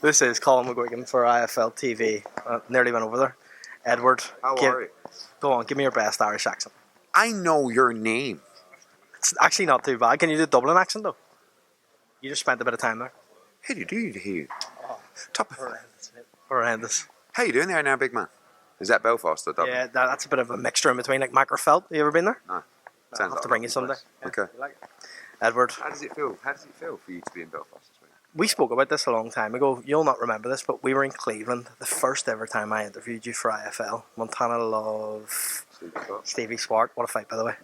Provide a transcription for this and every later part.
This is Colin McGuigan for IFL TV. Nearly went over there. Edward, How are you? Go on, give me your best Irish accent. I know your name. It's actually not too bad. Can you do a Dublin accent though? You just spent a bit of time there. How do you do here? Top. Horrendous. How you doing there now, big man? Is that Belfast or Dublin? Yeah, that's a bit of a mixture in between, like Macrofelt. You ever been there? No. I'll have to bring you someday. Okay. Edward. How does it feel? How does it feel for you to be in Belfast this week? We spoke about this a long time ago. You'll not remember this, but we were in Cleveland the first ever time I interviewed you for IFL. Montana Love, Stevie Swart. What a fight, by the way.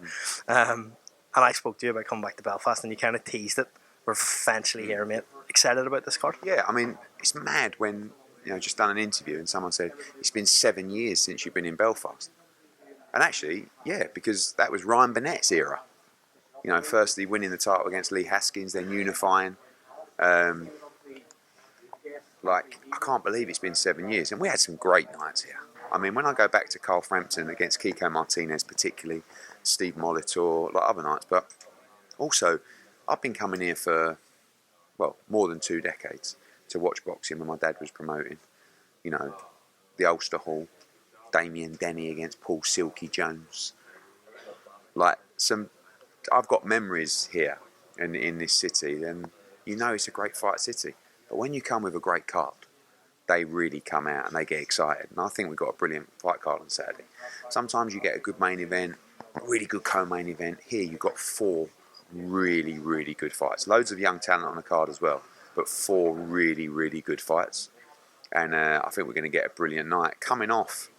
And I spoke to you about coming back to Belfast, and you kind of teased it. We're eventually here, mate. Excited about this card? Yeah, I mean, it's mad when, just done an interview and someone said, it's been 7 years since you've been in Belfast. And actually, yeah, because that was Ryan Burnett's era. Firstly winning the title against Lee Haskins, then unifying. I can't believe it's been 7 years. And we had some great nights here. I mean, when I go back to Carl Frampton against Kiko Martinez particularly, Steve Molitor, other nights, but also I've been coming here for, more than 2 decades to watch boxing when my dad was promoting. The Ulster Hall, Damien Denny against Paul Silky Jones. I've got memories here in this city, and it's a great fight city. But when you come with a great card, they really come out and they get excited. And I think we've got a brilliant fight card on Saturday. Sometimes you get a good main event, a really good co-main event. Here you've got 4 really, really good fights. Loads of young talent on the card as well, but 4 really, really good fights. And I think we're going to get a brilliant night. Coming off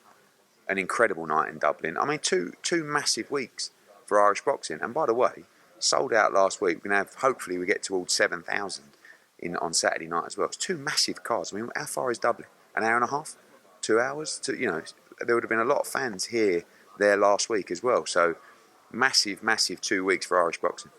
an incredible night in Dublin. I mean, two massive weeks for Irish boxing. And by the way, sold out last week. We're going to have, hopefully we get towards 7,000 on Saturday night as well. It's 2 massive cards. I mean, how far is Dublin? An hour and a half? 2 hours? There would have been a lot of fans there last week as well. So massive, massive 2 weeks for Irish boxing.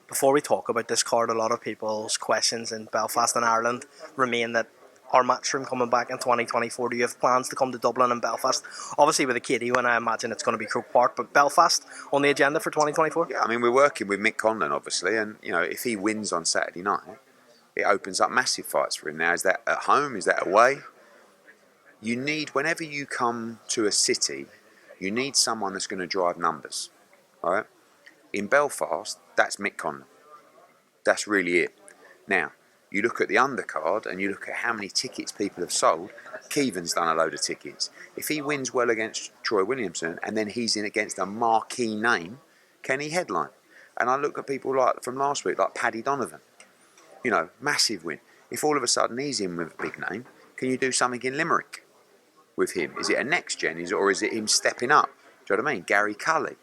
Before we talk about this card, a lot of people's questions in Belfast and Ireland remain that our Matchroom coming back in 2024. Do you have plans to come to Dublin and Belfast? Obviously with a kiddie, when I imagine it's going to be Croke Park, but Belfast on the agenda for 2024? Yeah, I mean, we're working with Mick Conlan, obviously, and, if he wins on Saturday night, it opens up massive fights for him. Now, is that at home? Is that away? Whenever you come to a city, you need someone that's going to drive numbers, all right? In Belfast, that's Mick Conlan. That's really it. Now, you look at the undercard and you look at how many tickets people have sold. Keevan's done a load of tickets. If he wins well against Troy Williamson and then he's in against a marquee name, can he headline? And I look at people like from last week, like Paddy Donovan. Massive win. If all of a sudden he's in with a big name, can you do something in Limerick with him? Is it a next gen, or is it him stepping up? Do you know what I mean? Gary Cully.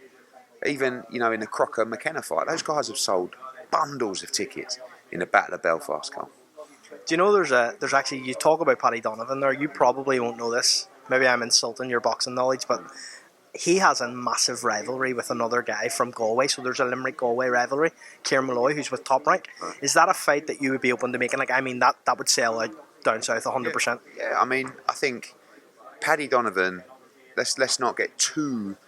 Even, in the Crocker McKenna fight, those guys have sold bundles of tickets in the Battle of Belfast, Carl. Do you know there's actually, you talk about Paddy Donovan there, you probably won't know this. Maybe I'm insulting your boxing knowledge, but he has a massive rivalry with another guy from Galway. So there's a Limerick-Galway rivalry. Kieran Malloy, who's with Top Rank. Right. Is that a fight that you would be open to making? That would sell out down south 100%. Yeah, I mean, I think Paddy Donovan, let's not get too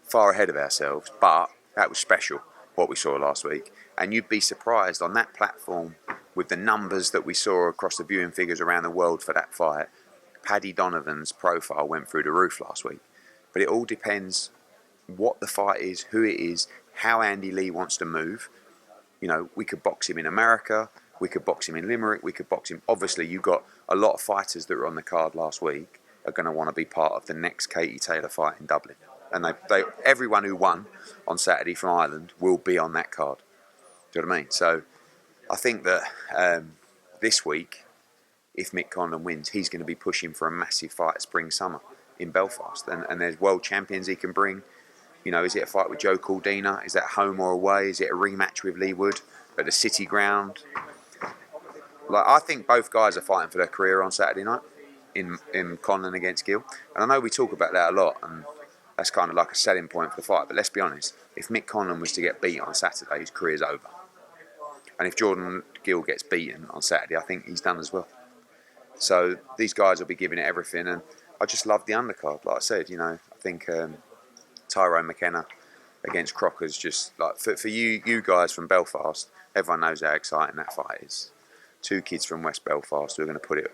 far ahead of ourselves, but that was special, what we saw last week. And you'd be surprised on that platform with the numbers that we saw across the viewing figures around the world for that fight. Paddy Donovan's profile went through the roof last week. But it all depends what the fight is, who it is, how Andy Lee wants to move. We could box him in America, we could box him in Limerick, we could box him. Obviously, you've got a lot of fighters that were on the card last week are going to want to be part of the next Katie Taylor fight in Dublin. And everyone who won on Saturday from Ireland will be on that card. Do you know what I mean? So I think that this week, if Mick Conlan wins, he's going to be pushing for a massive fight spring-summer in Belfast. And there's world champions he can bring. Is it a fight with Joe Caldina? Is that home or away? Is it a rematch with Lee Wood at the City Ground? I think both guys are fighting for their career on Saturday night in Conlan against Gill. And I know we talk about that a lot, and that's kind of like a selling point for the fight. But let's be honest, if Mick Conlan was to get beat on Saturday, his career's over. And if Jordan Gill gets beaten on Saturday, I think he's done as well. So these guys will be giving it everything, and I just love the undercard. Like I said, I think Tyrone McKenna against Crocker's just like for you guys from Belfast. Everyone knows how exciting that fight is. two kids from West Belfast who are going to put it.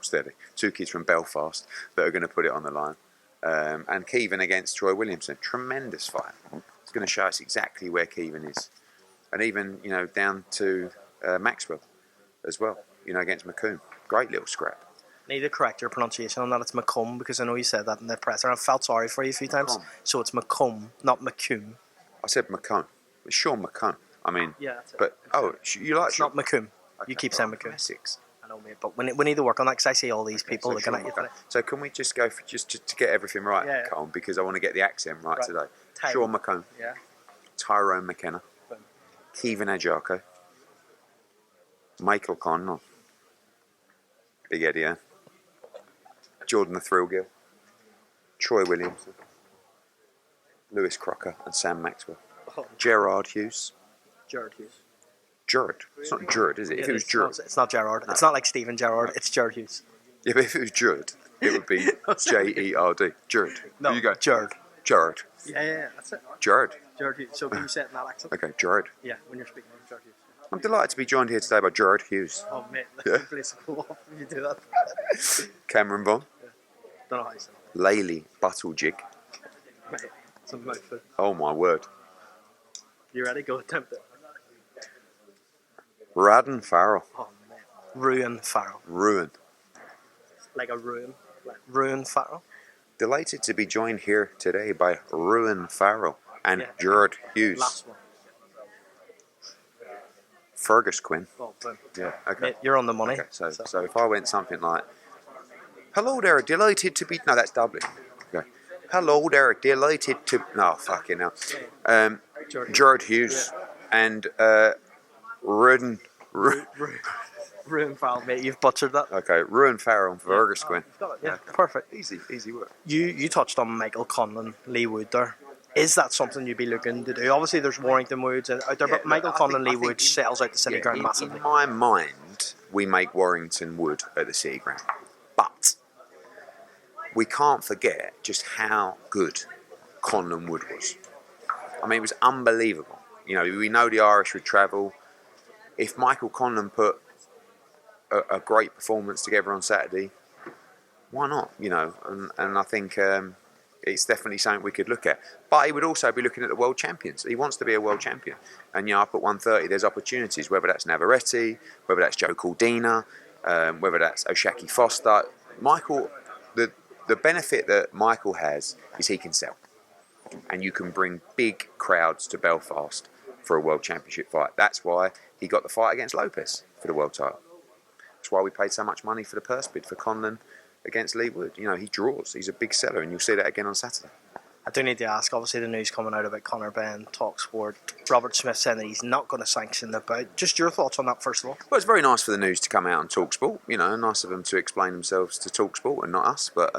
Steady. Two kids from Belfast that are going to put it on the line. And Keevan against Troy Williamson. Tremendous fight. It's going to show us exactly where Keevan is. And even, down to Maxwell as well, against McComb. Great little scrap. Need to correct your pronunciation on that. It's McComb, because I know you said that in the presser. I've felt sorry for you a few times. So it's McComb, not McComb. I said McComb. It's Sean McComb. I mean, yeah, that's it. But you like it's not McComb. Okay, you keep saying McComb. Essex. I know, mate, but we need to work on that, because I see all these people looking at you today. So can we just go for just to get everything right, Colm, because I want to get the accent right today. Sean McComb. Yeah. Tyrone McKenna. Boom. Keevan Ajako. Michael Conlan. Big Eddie, yeah. Jordan the Thrillgill. Troy Williamson. Lewis Crocker and Sam Maxwell. Gerard Hughes. Gerard Hughes. Gerard. It's not Gerard, is it? If it was Gerard. It's not Gerard. No. It's not like Stephen Gerrard. It's Gerard Hughes. Yeah, but if it was Gerard, it would be J-E-R-D. Gerard. No, you go. Gerard. Gerard. Yeah, that's it. Gerard. Gerard Hughes. So can you say it in that accent? Okay, Gerard. Yeah, when you're speaking of Gerard Hughes. I'm delighted to be joined here today by Gerard Hughes. Oh, mate. Yeah. The place will go off if you do that. Cameron Bond. Yeah. Don't know how you say it. Laylee Buttlejig. Mate, it's a mouthful. Oh, my word. You ready? Go attempt it. Radden Farrell. Oh, mate. Ruin Farrell. Ruin. Like a ruin. Like Ruin Farrell. Delighted to be joined here today by Ruin Farrell and Gerard Hughes. Last one. Fergus Quinn. Oh, boom. Yeah, okay. Mate, you're on the money. Okay, so if I went something like, hello there, delighted to be... No, that's Dublin. Okay. Hello there, delighted to... No, fucking hell. Gerard Hughes and Ruin Farrell, mate. You've butchered that. Okay, Ruin Farrell and Fergus Quinn. Yeah, perfect. Easy work. You touched on Michael Conlan, Lee Wood there. Is that something you'd be looking to do? Obviously, there's Warrington Woods out there, but Michael Conlan, Lee Wood sells out the City Ground massively. In my mind, we make Warrington Wood at the City Ground. But we can't forget just how good Conlan Wood was. I mean, it was unbelievable. We know the Irish would travel. If Michael Conlan put a great performance together on Saturday, why not? And I think it's definitely something we could look at. But he would also be looking at the world champions. He wants to be a world champion. And I put 130, there's opportunities, whether that's Navarrete, whether that's Joe Caldina, whether that's Oshaki Foster. Michael, the benefit that Michael has is he can sell. And you can bring big crowds to Belfast for a world championship fight. That's why he got the fight against Lopez for the world title. That's why we paid so much money for the purse bid for Conlan against Lee Wood. He draws. He's a big seller, and you'll see that again on Saturday. I do need to ask, obviously the news coming out about Conor Benn, TalkSport, Robert Smith saying that he's not going to sanction the bout. Just your thoughts on that, first of all. Well, it's very nice for the news to come out on TalkSport. Nice of them to explain themselves to TalkSport and not us. But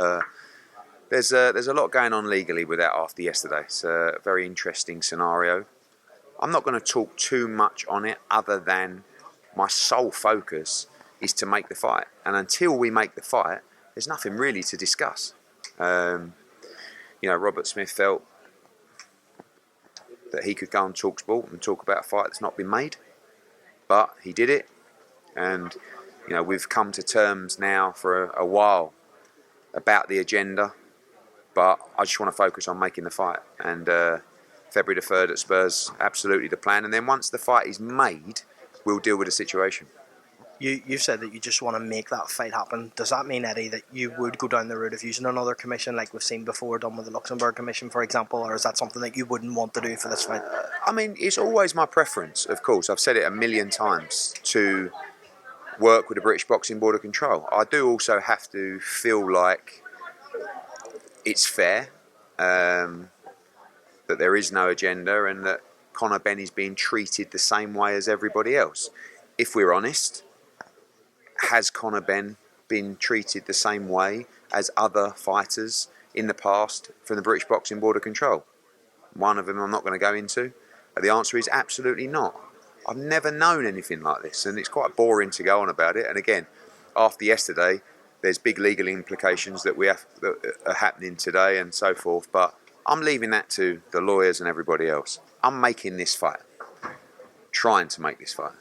there's a lot going on legally with that after yesterday. It's a very interesting scenario. I'm not going to talk too much on it, other than my sole focus is to make the fight. And until we make the fight, there's nothing really to discuss. Robert Smith felt that he could go on TalkSport and talk about a fight that's not been made, but he did it. And we've come to terms now for a while about the agenda, but I just want to focus on making the fight. And February the 3rd at Spurs, absolutely the plan. And then once the fight is made, we'll deal with the situation. You've said that you just want to make that fight happen. Does that mean, Eddie, that you would go down the route of using another commission like we've seen before done with the Luxembourg Commission, for example, or is that something that you wouldn't want to do for this fight? I mean, it's always my preference, of course. I've said it a million times, to work with the British Boxing Board of Control. I do also have to feel like it's fair, that there is no agenda, and that Conor Benn is being treated the same way as everybody else. If we're honest, has Conor Benn been treated the same way as other fighters in the past from the British Boxing Board of Control? One of them I'm not going to go into. The answer is absolutely not. I've never known anything like this, and it's quite boring to go on about it. And again, after yesterday, there's big legal implications that are happening today and so forth, but I'm leaving that to the lawyers and everybody else. I'm making this fight, trying to make this fight.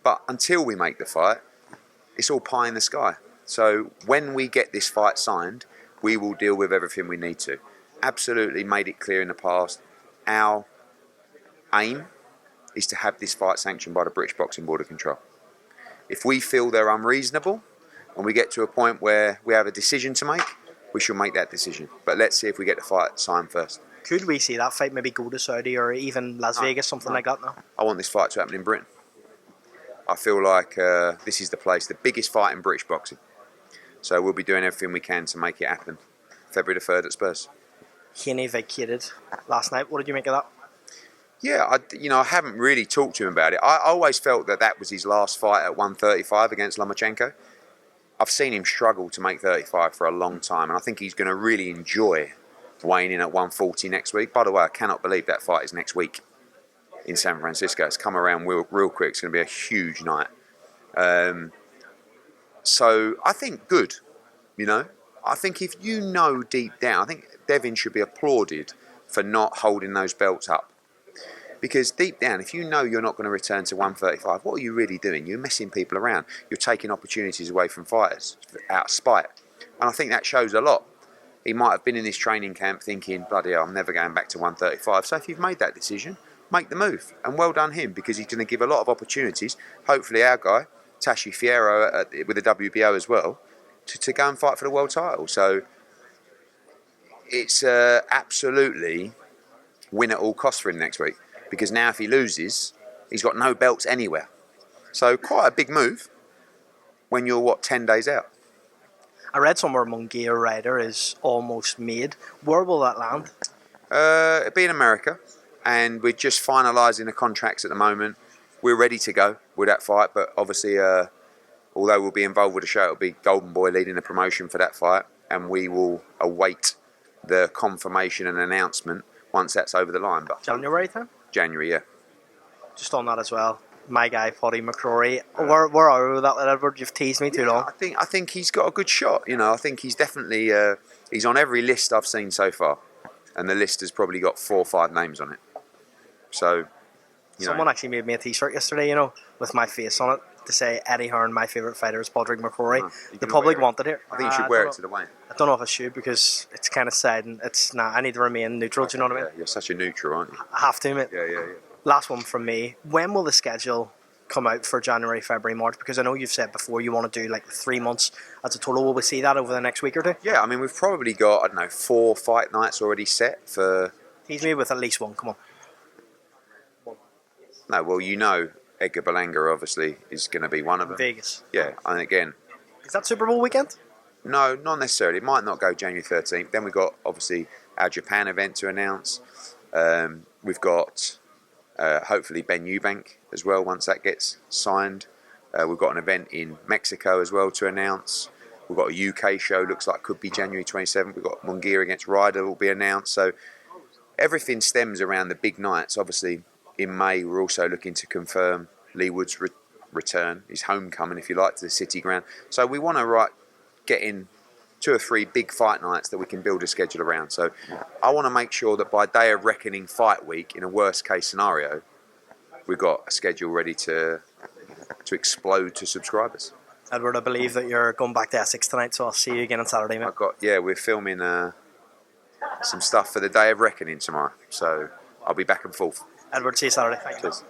But until we make the fight, it's all pie in the sky. So when we get this fight signed, we will deal with everything we need to. Absolutely made it clear in the past, our aim is to have this fight sanctioned by the British Boxing Board of Control. If we feel they're unreasonable and we get to a point where we have a decision to make, we shall make that decision. But let's see if we get the fight signed first. Could we see that fight maybe go to Saudi or even Las Vegas, something like that now? I want this fight to happen in Britain. I feel like this is the place, the biggest fight in British boxing. So we'll be doing everything we can to make it happen. February the 3rd at Spurs. Haney vacated last night. What did you make of that? Yeah, I haven't really talked to him about it. I always felt that was his last fight at 135 against Lomachenko. I've seen him struggle to make 35 for a long time, and I think he's going to really enjoy weighing in at 140 next week. By the way, I cannot believe that fight is next week in San Francisco. It's come around real quick. It's going to be a huge night. So I think good, I think if you know deep down, I think Devin should be applauded for not holding those belts up. Because deep down, if you know you're not going to return to 135, what are you really doing? You're messing people around. You're taking opportunities away from fighters out of spite. And I think that shows a lot. He might have been in this training camp thinking, bloody hell, I'm never going back to 135. So if you've made that decision, make the move. And well done him, because he's going to give a lot of opportunities. Hopefully our guy, Tashi Fierro, with the WBO as well, to go and fight for the world title. So it's absolutely win at all costs for him next week. Because now if he loses, he's got no belts anywhere. So quite a big move when you're, 10 days out. I read somewhere Munguia Ryder is almost made. Where will that land? It'll be in America. And we're just finalising the contracts at the moment. We're ready to go with that fight. But obviously, although we'll be involved with the show, it'll be Golden Boy leading the promotion for that fight. And we will await the confirmation and announcement once that's over the line. But January time? January, yeah. Just on that as well, my guy Paddy McCrory. Where are we with that, Edward? You've teased me too long. I think he's got a good shot. I think he's definitely he's on every list I've seen so far, and the list has probably got 4 or 5 names on it. So, someone actually made me a T-shirt yesterday, with my face on it to say Eddie Hearn, my favourite fighter is Padraig McCrory. The public wanted it. I think you should wear it to the weigh. I don't know if I should because it's kind of sad and I need to remain neutral. Do you know what I mean? Yeah, you're such a neutral, aren't you? I have to, mate. Yeah. Last one from me. When will the schedule come out for January, February, March? Because I know you've said before you want to do 3 months as a total. Will we see that over the next week or two? Yeah, I mean, we've probably got, 4 fight nights already set for... Tease me with at least one, come on. No, well, Edgar Berlanga obviously is going to be one of them. Vegas. Yeah, and again... Is that Super Bowl weekend? No, not necessarily. It might not go January 13th. Then we've got, obviously, our Japan event to announce. We've got, hopefully, Ben Eubank as well, once that gets signed. We've got an event in Mexico as well to announce. We've got a UK show, looks like could be January 27th. We've got Munguia against Ryder will be announced. So everything stems around the big nights. Obviously, in May, we're also looking to confirm Lee Wood's return, his homecoming, if you like, to the City Ground. So we want to get in 2 or 3 big fight nights that we can build a schedule around. So I want to make sure that by day of reckoning fight week, in a worst case scenario, we've got a schedule ready to explode to subscribers. Edward, I believe that you're going back to Essex tonight, so I'll see you again on Saturday, mate. We're filming some stuff for the day of reckoning tomorrow. So I'll be back and forth. Edward, see you Saturday. Thank you. Cheers.